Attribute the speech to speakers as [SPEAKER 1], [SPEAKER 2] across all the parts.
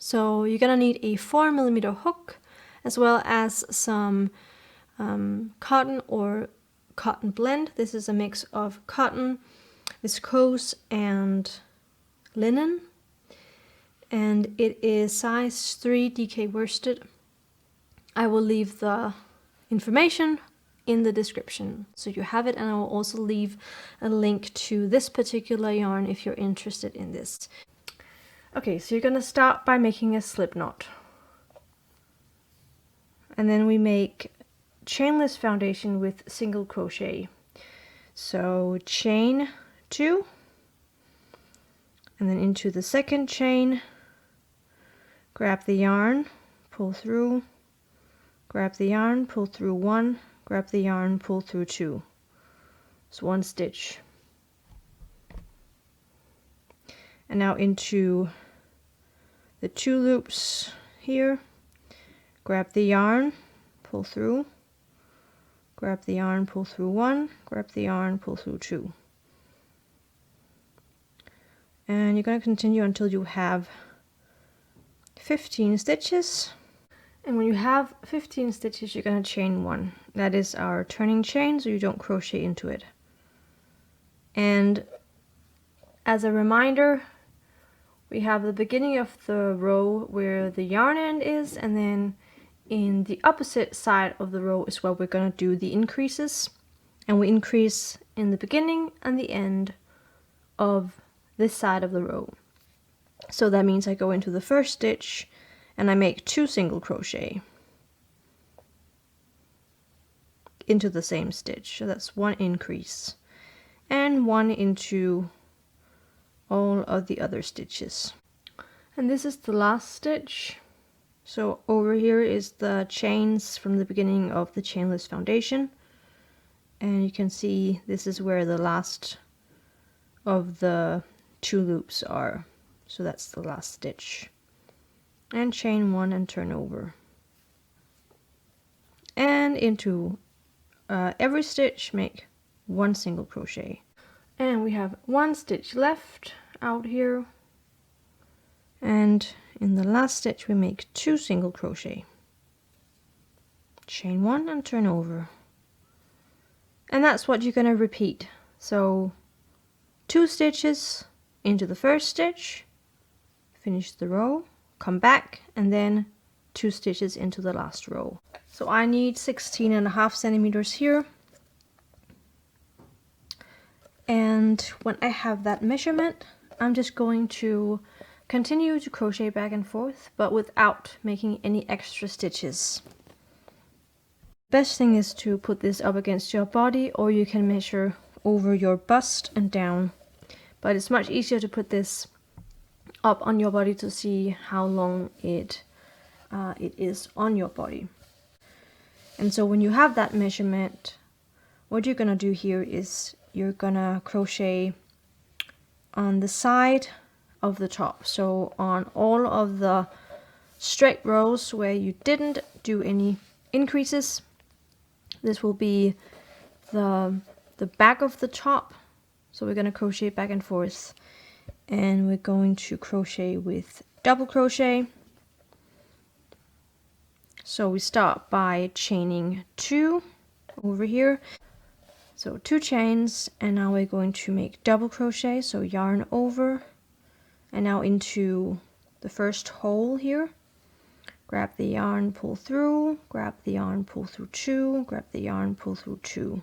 [SPEAKER 1] So you're gonna need a 4mm hook, as well as some cotton or cotton blend. This is a mix of cotton, viscose, and linen, and it is size 3 DK worsted. I will leave the information in the description so you have it, and I will also leave a link to this particular yarn if you're interested in this. Okay, so you're gonna start by making a slip knot, and then we make chainless foundation with single crochet. So chain 2, and then into the second chain, grab the yarn, pull through, grab the yarn, pull through 1, grab the yarn, pull through 2. It's 1 stitch. And now into the 2 loops here, grab the yarn, pull through, grab the yarn, pull through 1, grab the yarn, pull through 2. And you're going to continue until you have 15 stitches. And when you have 15 stitches, you're going to chain 1. That is our turning chain, so you don't crochet into it. And as a reminder, we have the beginning of the row where the yarn end is, and then in the opposite side of the row is where we're going to do the increases. And we increase in the beginning and the end of this side of the row. So that means I go into the first stitch and I make 2 single crochet into the same stitch. So that's 1 increase, and 1 into all of the other stitches. And this is the last stitch. So over here is the chains from the beginning of the chainless foundation, and you can see this is where the last of the 2 loops are. So that's the last stitch. And chain 1 and turn over. And into every stitch make 1 single crochet. And we have 1 stitch left out here. And in the last stitch we make 2 single crochet. Chain 1 and turn over. And that's what you're going to repeat. So 2 stitches into the first stitch, finish the row, come back, and then 2 stitches into the last row. So I need 16.5 centimeters here. And when I have that measurement, I'm just going to continue to crochet back and forth, but without making any extra stitches. Best thing is to put this up against your body, or you can measure over your bust and down. But it's much easier to put this up on your body to see how long it is on your body. And so when you have that measurement, what you're gonna do here is you're gonna crochet on the side of the top. So on all of the straight rows where you didn't do any increases, this will be the back of the top. So we're gonna crochet back and forth, and we're going to crochet with double crochet. So we start by chaining 2 over here. So 2 chains, and now we're going to make double crochet, so yarn over, and now into the first hole here. Grab the yarn, pull through, grab the yarn, pull through 2, grab the yarn, pull through 2.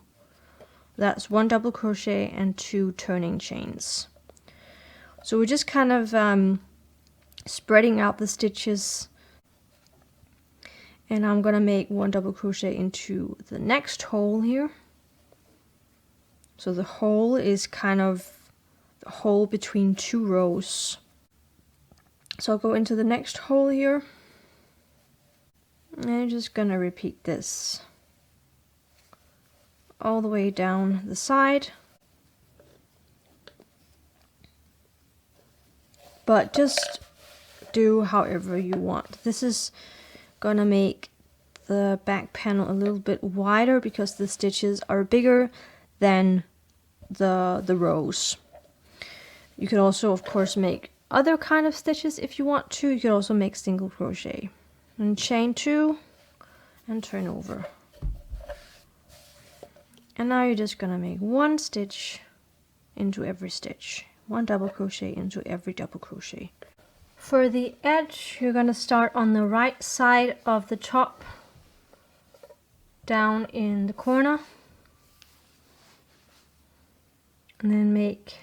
[SPEAKER 1] That's 1 double crochet and 2 turning chains. So we're just kind of spreading out the stitches, and I'm gonna make 1 double crochet into the next hole here. So the hole is kind of the hole between 2 rows. So I'll go into the next hole here, and I'm just gonna repeat this all the way down the side. But just do however you want. This is gonna make the back panel a little bit wider because the stitches are bigger than the rows. You could also, of course, make other kind of stitches if you want to. You can also make single crochet and chain 2 and turn over. And now you're just gonna make 1 stitch into every stitch, 1 double crochet into every double crochet. For the edge, you're gonna start on the right side of the top, down in the corner, and then make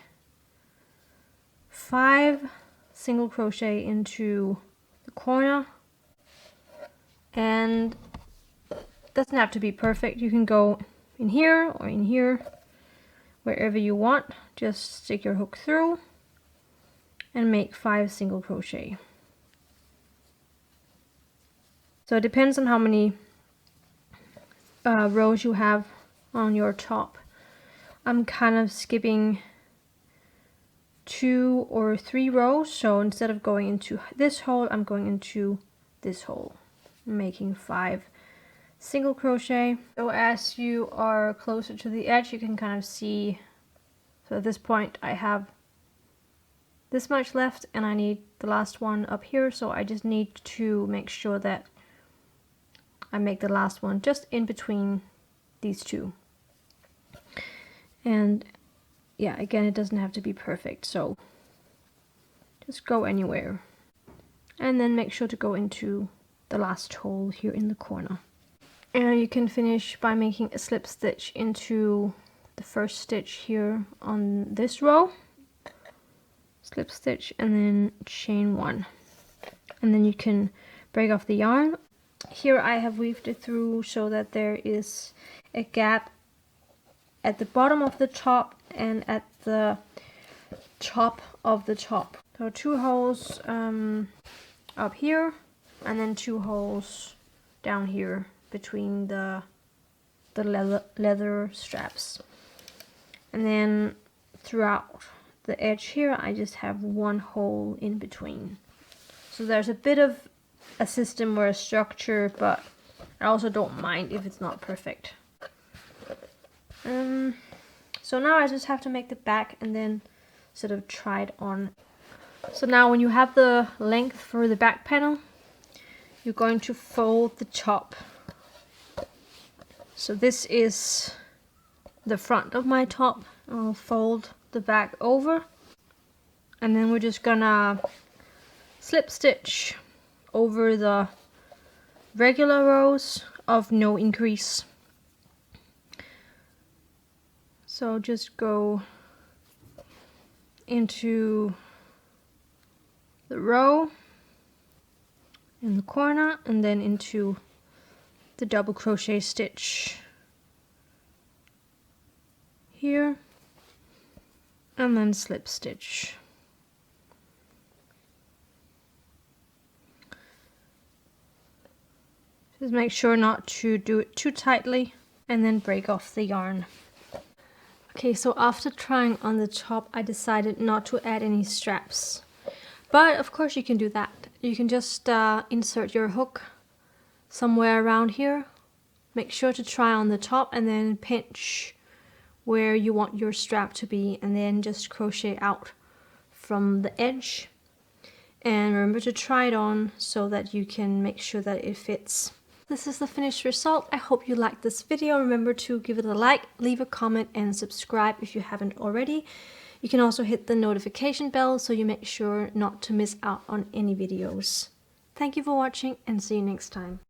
[SPEAKER 1] 5 single crochet into the corner. And doesn't have to be perfect. You can go in here or in here, wherever you want. Just stick your hook through and make 5 single crochet. So it depends on how many rows you have on your top. I'm kind of skipping 2 or 3 rows, so instead of going into this hole, I'm going into this hole, making 5 single crochet. So as you are closer to the edge, you can kind of see, so at this point I have this much left and I need the last one up here, so I just need to make sure that I make the last one just in between these two. And yeah, again, it doesn't have to be perfect, so just go anywhere. And then make sure to go into the last hole here in the corner. And you can finish by making a slip stitch into the first stitch here on this row. Slip stitch and then chain 1. And then you can break off the yarn. Here I have weaved it through so that there is a gap at the bottom of the top and at the top of the top. So 2 holes up here and then 2 holes down here between the leather straps. And then throughout the edge here I just have 1 hole in between. So there's a bit of a system or a structure, but I also don't mind if it's not perfect. So now I just have to make the back and then sort of try it on. So now when you have the length for the back panel, you're going to fold the top. So this is the front of my top. I'll fold the back over, and then we're just gonna slip stitch over the regular rows of no increase. So just go into the row in the corner and then into the double crochet stitch here and then slip stitch. Just make sure not to do it too tightly and then break off the yarn. Okay, so after trying on the top, I decided not to add any straps. But of course you can do that. You can just insert your hook somewhere around here. Make sure to try on the top and then pinch where you want your strap to be and then just crochet out from the edge. And remember to try it on so that you can make sure that it fits. This is the finished result. I hope you liked this video. Remember to give it a like, leave a comment and subscribe if you haven't already. You can also hit the notification bell so you make sure not to miss out on any videos. Thank you for watching and see you next time.